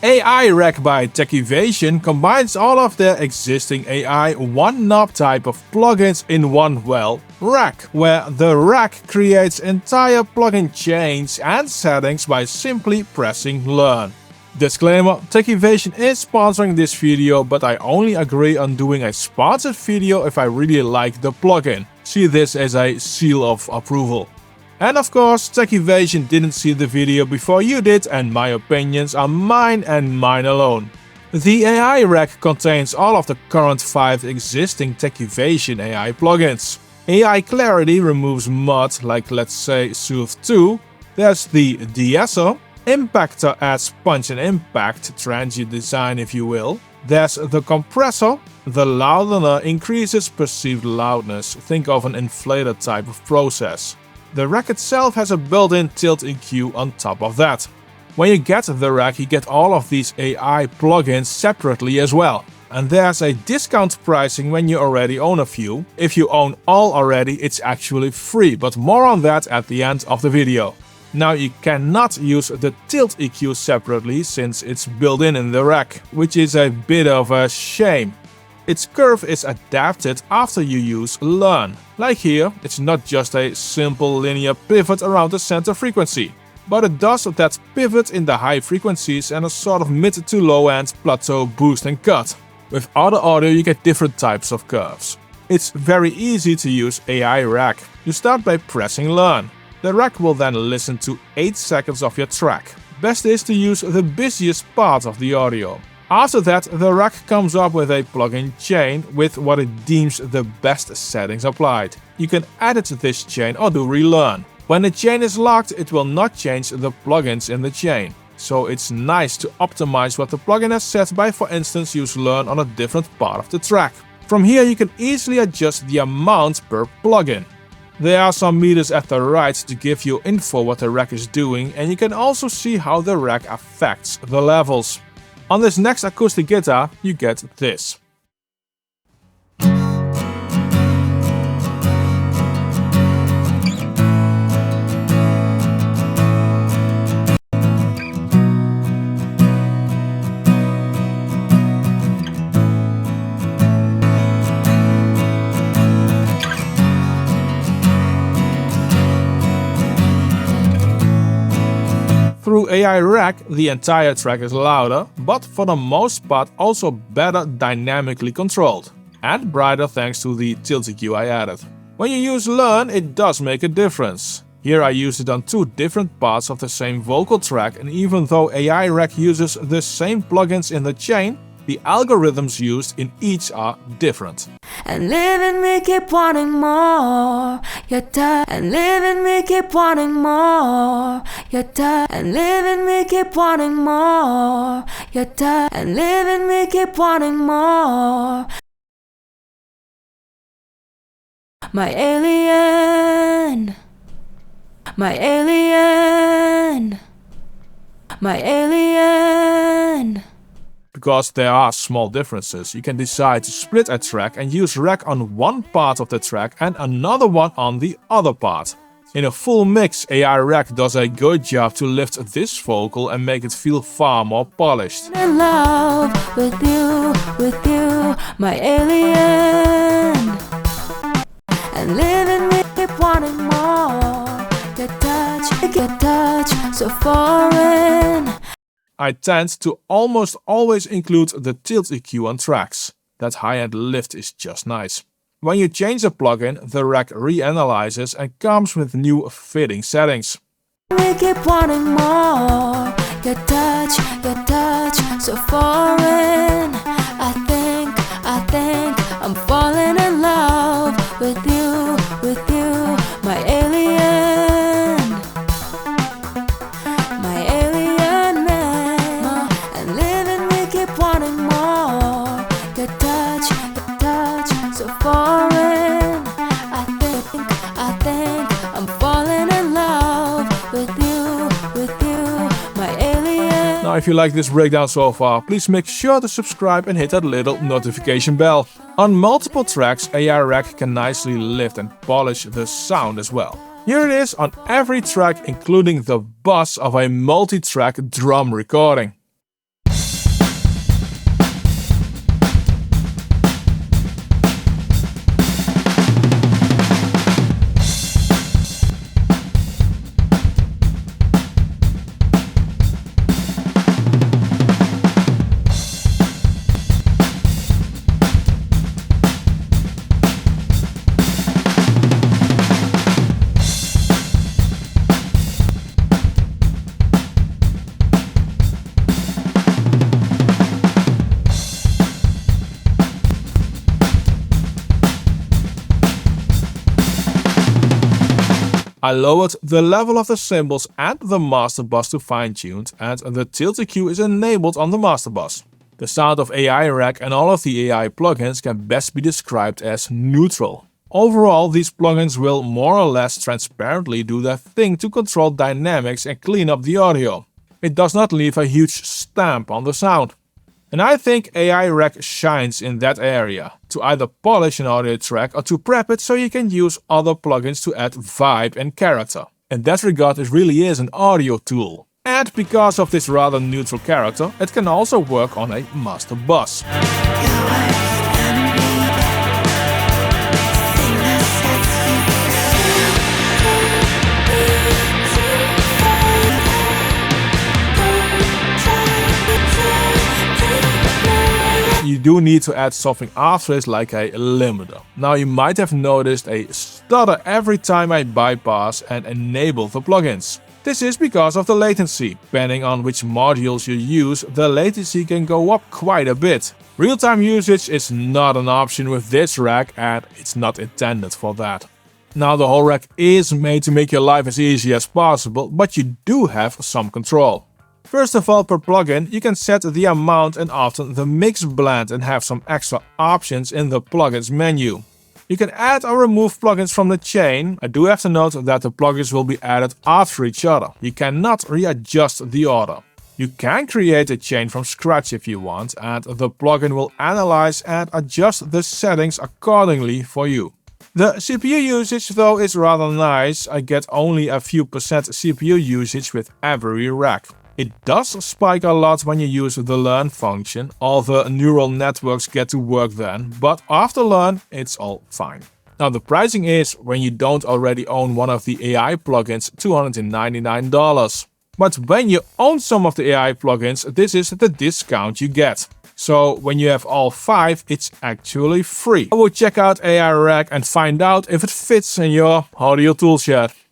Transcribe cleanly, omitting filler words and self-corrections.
AI-Rack by Techivation combines all of their existing AI one-knob type of plugins in one, rack, where the rack creates entire plugin chains and settings by simply pressing Learn. Disclaimer, Techivation is sponsoring this video, but I only agree on doing a sponsored video if I really like the plugin. See this as a seal of approval. And of course, Techivation didn't see the video before you did, and my opinions are mine and mine alone. The AI-Rack contains all of the current 5 existing Techivation AI plugins. AI Clarity removes mud, like let's say Soothe 2. There's the de-esser. Impactor adds punch and impact, transient design if you will. There's the compressor. The loudener increases perceived loudness, think of an inflator type of process. The rack itself has a built-in tilt EQ on top of that. When you get the rack, you get all of these AI plugins separately as well. And there's a discount pricing when you already own a few. If you own all already, it's actually free, but more on that at the end of the video. Now you cannot use the tilt EQ separately since it's built in the rack, which is a bit of a shame. Its curve is adapted after you use Learn. Like here, it's not just a simple linear pivot around the center frequency, but it does that pivot in the high frequencies and a sort of mid to low end plateau boost and cut. With other audio you get different types of curves. It's very easy to use AI-Rack. You start by pressing Learn. The rack will then listen to 8 seconds of your track. Best is to use the busiest part of the audio. After that, the rack comes up with a plugin chain with what it deems the best settings applied. You can edit this chain or do relearn. When the chain is locked, it will not change the plugins in the chain. So it's nice to optimize what the plugin has set by, for instance, use Learn on a different part of the track. From here you can easily adjust the amount per plugin. There are some meters at the right to give you info what the rack is doing, and you can also see how the rack affects the levels. On this next acoustic guitar, you get this. Through AI-Rack, the entire track is louder, but for the most part also better dynamically controlled. And brighter thanks to the tilt EQ I added. When you use Learn, it does make a difference. Here I used it on 2 different parts of the same vocal track, and even though AI-Rack uses the same plugins in the chain, the algorithms used in each are different. And living me keep wanting more, your touch. And living me keep wanting more, your touch. And living me keep wanting more, your touch. And living me keep wanting more. My alien, my alien, my alien. Because there are small differences, you can decide to split a track and use rack on one part of the track and another one on the other part. In a full mix, AI-Rack does a good job to lift this vocal and make it feel far more polished. In love with you, my alien. And living me keep wanting more. Your touch, so foreign. I tend to almost always include the tilt EQ on tracks. That high-end lift is just nice. When you change a plugin, the rack reanalyzes and comes with new fitting settings. We keep wanting more. Your touch, so foreign. I think I'm falling in love with you, my alien. Wanting more, your touch, so foreign. I think I'm falling in love with you, my alien. Now if you like this breakdown so far, please make sure to subscribe and hit that little notification bell. On multiple tracks, AI-Rack can nicely lift and polish the sound as well. Here it is on every track, including the buzz of a multi-track drum recording. I lowered the level of the cymbals and the master bus to fine-tuned, and the tilt EQ is enabled on the master bus. The sound of AI-Rack and all of the AI plugins can best be described as neutral. Overall, these plugins will more or less transparently do their thing to control dynamics and clean up the audio. It does not leave a huge stamp on the sound. And I think AI-Rack shines in that area, to either polish an audio track or to prep it so you can use other plugins to add vibe and character. In that regard, it really is an audio tool. And because of this rather neutral character, it can also work on a master bus. You do need to add something after this, like a limiter. Now you might have noticed a stutter every time I bypass and enable the plugins. This is because of the latency. Depending on which modules you use, the latency can go up quite a bit. Real-time usage is not an option with this rack, and it's not intended for that. Now the whole rack is made to make your life as easy as possible, but you do have some control. First of all, per plugin, you can set the amount and often the mix blend and have some extra options in the plugins menu. You can add or remove plugins from the chain. I do have to note that the plugins will be added after each other. You cannot readjust the order. You can create a chain from scratch if you want, and the plugin will analyze and adjust the settings accordingly for you. The CPU usage though is rather nice. I get only a few percent CPU usage with every rack. It does spike a lot when you use the learn function. All the neural networks get to work then, but after learn, it's all fine. Now the pricing is, when you don't already own one of the AI plugins, $299. But when you own some of the AI plugins, this is the discount you get. So when you have all 5, it's actually free. I will check out AI-Rack and find out if it fits in your audio toolshed.